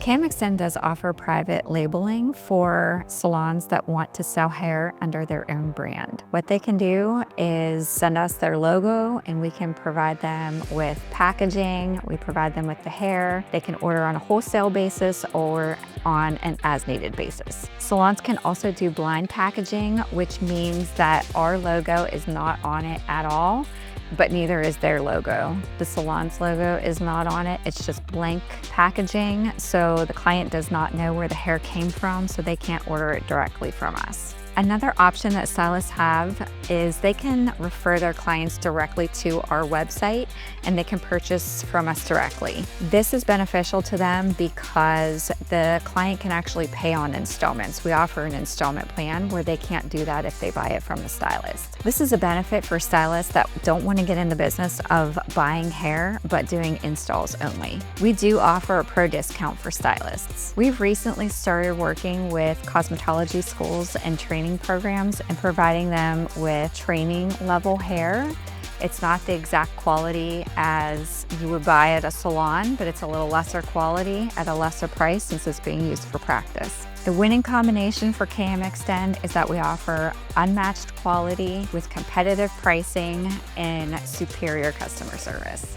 KmXtend does offer private labeling for salons that want to sell hair under their own brand. What they can do is send us their logo and we can provide them with packaging, we provide them with the hair. They can order on a wholesale basis or on an as-needed basis. Salons can also do blind packaging, which means that our logo is not on it at all, but neither is their logo. The salon's logo is not on it. It's just blank packaging, so the client does not know where the hair came from, so they can't order it directly from us. Another option that stylists have is they can refer their clients directly to our website and they can purchase from us directly. This is beneficial to them because the client can actually pay on installments. We offer an installment plan where they can't do that if they buy it from the stylist. This is a benefit for stylists that don't want to get in the business of buying hair but doing installs only. We do offer a pro discount for stylists. We've recently started working with cosmetology schools and training programs and providing them with training level hair. It's not the exact quality as you would buy at a salon, but it's a little lesser quality at a lesser price since it's being used for practice. The winning combination for KmXtend is that we offer unmatched quality with competitive pricing and superior customer service.